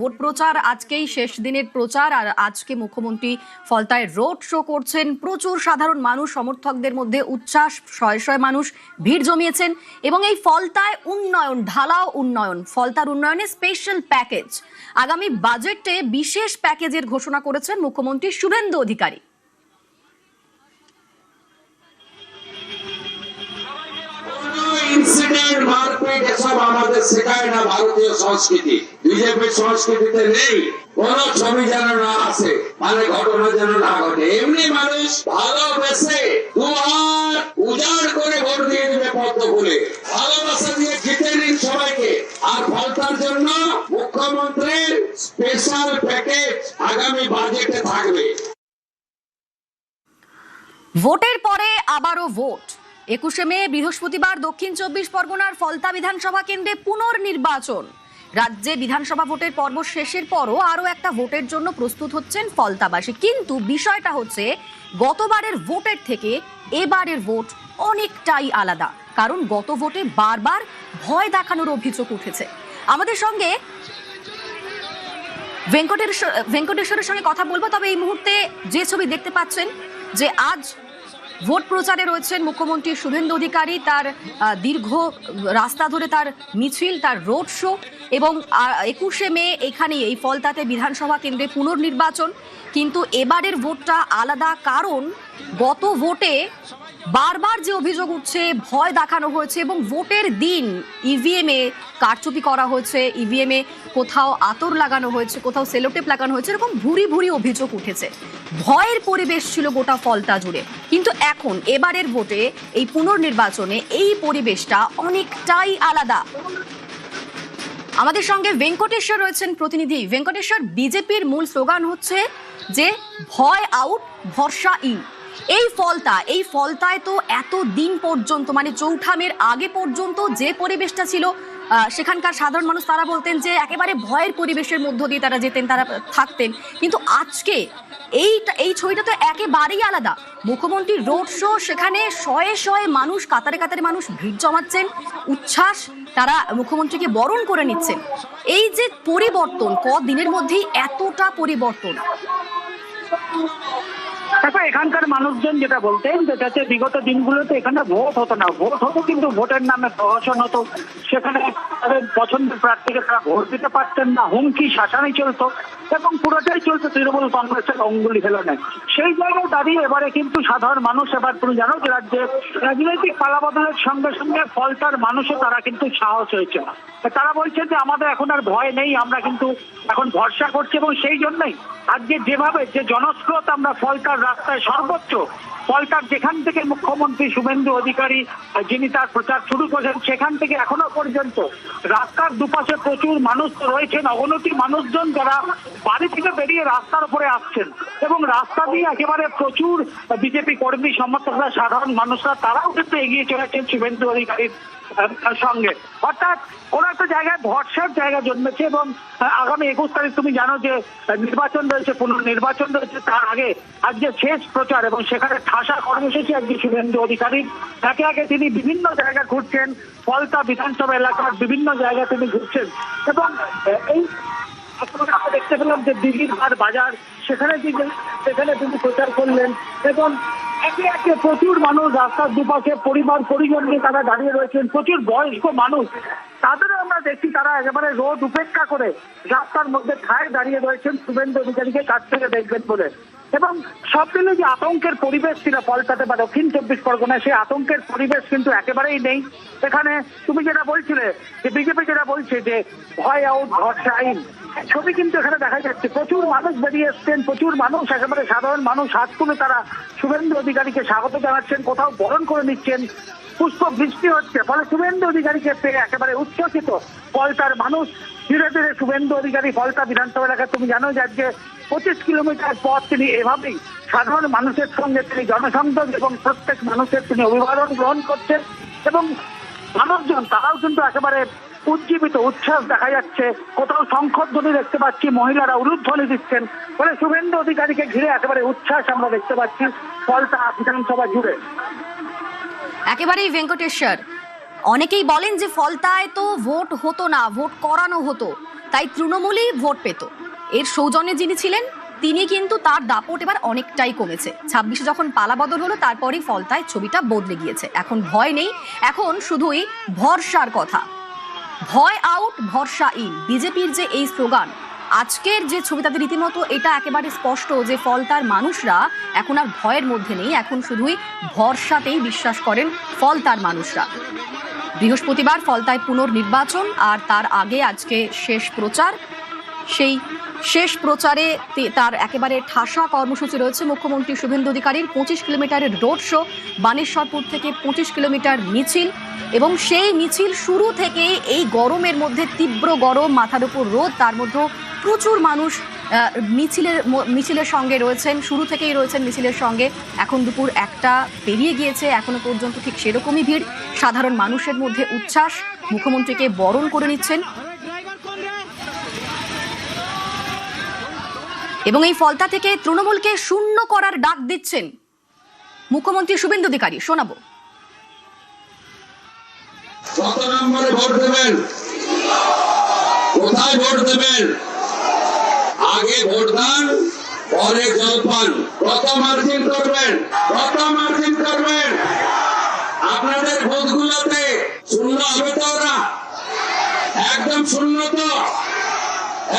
Vote প্রচার আজকেই শেষ দিনের প্রচার। আর আজকে মুখ্যমন্ত্রী ফলতায় রোড শো করছেন। প্রচুর সাধারণ মানুষ, সমর্থকদের মধ্যে উচ্ছ্বাস, শয়ে শয়ে মানুষ ভিড় জমিয়েছেন। এবং এই ফলতায় উন্নয়ন, ঢালাও উন্নয়ন, ফলতার উন্নয়নে স্পেশাল প্যাকেজ, আগামী বাজেটে বিশেষ প্যাকেজের ঘোষণা করেছেন মুখ্যমন্ত্রী শুভেন্দু অধিকারী। ইনসিডেন্ট মারপিট এসব আমাদের শেখায় না ভারতীয় সংস্কৃতি, বিজেপির সংস্কৃতিতে নেই। কোন ছবি যেন না আসে, মানে ঘটনা যেন না ঘটে। এমনি মানুষ ভালোবেসে দুহাত উজাড় করে ভোট দিয়ে দেবে পদ্ম ফুলে, ভালোবাসা দিয়ে জিতে নিন সবাইকে। আর ফলতার জন্য মুখ্যমন্ত্রীর স্পেশাল প্যাকেজ আগামী বাজেটে থাকবে। ভোটের পরে আবারও ভোট। 21শে মে বৃহস্পতিবার দক্ষিণ 24 পরগনার ফলতা বিধানসভা কেন্দ্রে পুনর্নির্বাচন। রাজ্যে বিধানসভা ভোটের পর্ব শেষের পরও আরও একটা ভোটের জন্য প্রস্তুত হচ্ছেন ফলতাবাসী। কিন্তু বিষয়টা হচ্ছে, গতবারের ভোটের থেকে এবারের ভোট অনেকটাই আলাদা। কারণ গত ভোটে বারবার ভয় দেখানোর অভিযোগ উঠেছে। আমাদের সঙ্গে ভেঙ্কটেশ্বরের সঙ্গে কথা বলবো। তবে এই মুহূর্তে যে ছবি দেখতে পাচ্ছেন, যে আজ ভোট প্রচারে রয়েছেন মুখ্যমন্ত্রী শুভেন্দু অধিকারী। তার দীর্ঘ রাস্তা ধরে তার মিছিল, তার রোড শো। এবং 21শে মে এখানে এই ফলতাতে বিধানসভা কেন্দ্রে পুনর্নির্বাচন। কিন্তু এবারের ভোটটা আলাদা, কারণ গত ভোটে বারবার যে অভিযোগ উঠছে, ভয় দেখানো হয়েছে এবং ভোটের দিন ইভিএমে কারচুপি করা হয়েছে, ইভিএমে কোথাও আতর লাগানো হয়েছে, কোথাও সেলোটেপ লাগানো হয়েছে, এরকম ভুরি ভুরি অভিযোগ উঠেছে। ভয়ের পরিবেশ ছিল গোটা ফলতা জুড়ে। কিন্তু এখন এবারের ভোটে, এই পুনর্নির্বাচনে এই পরিবেশটা অনেকটাই আলাদা। আমাদের সঙ্গে ভেঙ্কটেশ্বর রয়েছেন প্রতিনিধি। ভেঙ্কটেশ্বর, বিজেপির মূল স্লোগান হচ্ছে যে ভয় আউট, ভরসা ইন। এই ফলতায় তো এত দিন পর্যন্ত, মানে চৌঠা মের আগে পর্যন্ত যে পরিবেশটা ছিল, সেখানকার সাধারণ মানুষ তারা বলতেন যে একেবারে ভয়ের পরিবেশের মধ্য দিয়ে তারা যেতেন, তারা থাকতেন। কিন্তু আজকে এই ছবিটা তো একেবারেই আলাদা। মুখ্যমন্ত্রী রোড শো, সেখানে শয়ে শয়ে মানুষ, কাতারে কাতারে মানুষ ভিড় জমাচ্ছেন, উচ্ছ্বাস, তারা মুখ্যমন্ত্রীকে বরণ করে নিচ্ছেন। এই যে পরিবর্তন, কদিনের মধ্যেই এতটা পরিবর্তন। দেখো, এখানকার মানুষজন যেটা বলতেন, যেটা হচ্ছে বিগত দিনগুলোতে এখানে ভোট হতো না। ভোট হতো কিন্তু ভোটের নামে প্রহসন হতো। সেখানে তাদের পছন্দের প্রার্থীকে তারা ভোট দিতে পারতেন না, হুমকি শাসানি চলতো এবং পুরোটাই চলতো তৃণমূল কংগ্রেসের অঙ্গুলি হেলনে। সেই জায়গায় দাঁড়িয়ে এবারে কিন্তু সাধারণ মানুষ, এবার তুমি জানো যে রাজ্যে রাজনৈতিক পালাবদলের সঙ্গে সঙ্গে ফলতার মানুষও তারা কিন্তু সাহস হয়েছে। তারা বলছে যে আমাদের এখন আর ভয় নেই, আমরা কিন্তু এখন ভরসা করছি। এবং সেই জন্যই আজকে যেভাবে যে জনস্রোত আমরা ফলতার রাস্তায় সর্বোচ্চ, ফলতার যেখান থেকে মুখ্যমন্ত্রী শুভেন্দু অধিকারী যিনি তার প্রচার শুরু করেছেন, সেখান থেকে এখনো পর্যন্ত রাস্তার দুপাশে প্রচুর মানুষ রয়েছেন, অগণিত মানুষজন যারা বাড়ি থেকে বেরিয়ে রাস্তার উপরে আসছেন। এবং রাস্তা দিয়ে একেবারে প্রচুর বিজেপি কর্মী সমর্থকরা, সাধারণ মানুষরা, তারাও কিন্তু এগিয়ে চলেছেন শুভেন্দু অধিকারীর সঙ্গে। অর্থাৎ কোন একটা জায়গায় ভরসার জায়গা জন্মেছে। এবং আগামী 21 তারিখ তুমি জানো যে নির্বাচন রয়েছে, পুনর্নির্বাচন রয়েছে। তার আগে আজকে শেষ প্রচার এবং সেখানে ঠাসা কর্মসূচি আজকে শুভেন্দু অধিকারী। একে একে তিনি বিভিন্ন জায়গায় ঘুরছেন, ফলতা বিধানসভা এলাকার বিভিন্ন জায়গায় তিনি ঘুরছেন। এবং এই আমরা দেখতে পেলাম যে দিঘির হাট বাজার, সেখানে তিনি প্রচার করলেন। এবং একে একে প্রচুর মানুষ রাস্তার দুপাশে পরিবার পরিজন নিয়ে তারা দাঁড়িয়ে রয়েছেন। প্রচুর বয়স্ক মানুষ, তাদেরও আমরা দেখছি তারা একেবারে রোদ উপেক্ষা করে রাস্তার মধ্যে ঠায় দাঁড়িয়ে রয়েছেন শুভেন্দু অধিকারীকে কাছ থেকে দেখবেন বলে। এবং সব মিলে যে আতঙ্কের পরিবেশ ছিল ফলতাতে বা দক্ষিণ 24 পরগনায়, সেই আতঙ্কের পরিবেশ কিন্তু একেবারেই নেই। এখানে তুমি যেটা বলছিলে যে বিজেপি যেটা বলছে যে ভয় আউট, ভরসা ইন, ছবি কিন্তু এখানে দেখা যাচ্ছে। প্রচুর মানুষ বেরিয়ে এসছেন, প্রচুর মানুষ, একেবারে সাধারণ মানুষ হাত তুলে তারা শুভেন্দু অধিকারীকে স্বাগত জানাচ্ছেন, কোথাও বরণ করে নিচ্ছেন। পুষ্প বৃষ্টি হচ্ছে, ফলে শুভেন্দু অধিকারীকে পেয়ে একেবারে উচ্ছ্বসিত ফলতার মানুষ। ধীরে ধীরে শুভেন্দু অধিকারী ফলতা বিধানসভা এলাকায়, তুমি জানো যে আজকে 25 কিলোমিটার পথ তিনি এভাবেই সাধারণ মানুষের সঙ্গে তিনি জনসংযোগ এবং প্রত্যেক মানুষের তিনি অভিবাদন গ্রহণ করছেন। এবং মানুষজন তারাও কিন্তু একেবারে উজ্জীবিত, উচ্ছ্বাস দেখা যাচ্ছে। কোথাও শঙ্খধ্বনি দেখতে পাচ্ছি, মহিলারা উলুধ্বনি দিচ্ছেন। ফলে শুভেন্দু অধিকারীকে ঘিরে একেবারে উচ্ছ্বাস আমরা দেখতে পাচ্ছি ফলতা বিধানসভা জুড়ে। একেবারেই ভেঙ্কটেশ্বর, অনেকেই বলেন যে ফলতায় তো ভোট হতো না, ভোট করানো হতো। তাই তৃণমূলই ভোট পেত। এর সৌজন্যে যিনি ছিলেন তিনি কিন্তু তার দাপট এবার অনেকটাই কমেছে। 26-এ যখন পালাবদল হলো তারপরই ফলতায় ছবিটা বদলে গিয়েছে। এখন ভয় নেই, এখন শুধুই ভরসার কথা। ভয় আউট, ভরসা ইন। বিজেপির যে এই স্লোগান, আজকের যে ছবি তাদের রীতিমতো এটা একেবারে স্পষ্ট যে ফলতার মানুষরা এখন আর ভয়ের মধ্যে নেই, এখন শুধুই ভরসাতেই বিশ্বাস করেন ফলতার মানুষরা। বৃহস্পতিবার ফলতায় পুনর্নির্বাচন, আর তার আগে আজকে শেষ প্রচার। সেই শেষ প্রচারে তার একেবারে ঠাসা কর্মসূচি রয়েছে মুখ্যমন্ত্রী শুভেন্দু অধিকারীর। 25 কিলোমিটারের রোড শো, বানেশ্বরপুর থেকে 25 কিলোমিটার মিছিল, এবং সেই মিছিল শুরু থেকে এই গরমের মধ্যে, তীব্র গরম, মাথার উপর রোদ, তার মধ্যে প্রচুর মানুষ মিছিলের সঙ্গে রয়েছেন, শুরু থেকেই রয়েছেন মিছিলের সঙ্গে। এখন দুপুর 1টা পেরিয়ে গিয়েছে, এখনো পর্যন্ত ঠিক সেরকমই ভিড়। সাধারণ মানুষের মধ্যে উচ্ছ্বাস, মুখ্যমন্ত্রীকে বরণ করে নিচ্ছেন। এবং এই ফলতা থেকে তৃণমূলকে শূন্য করার ডাক দিচ্ছেন মুখ্যমন্ত্রী শুভেন্দু অধিকারী। শোনাবো। কত নম্বরে ভোট দেবেন, কোথায় ভোট দেবেন? আগে ভোটদান, পরে জলপান। কত মার্জিন করবেন, কত মার্জিন করবেন?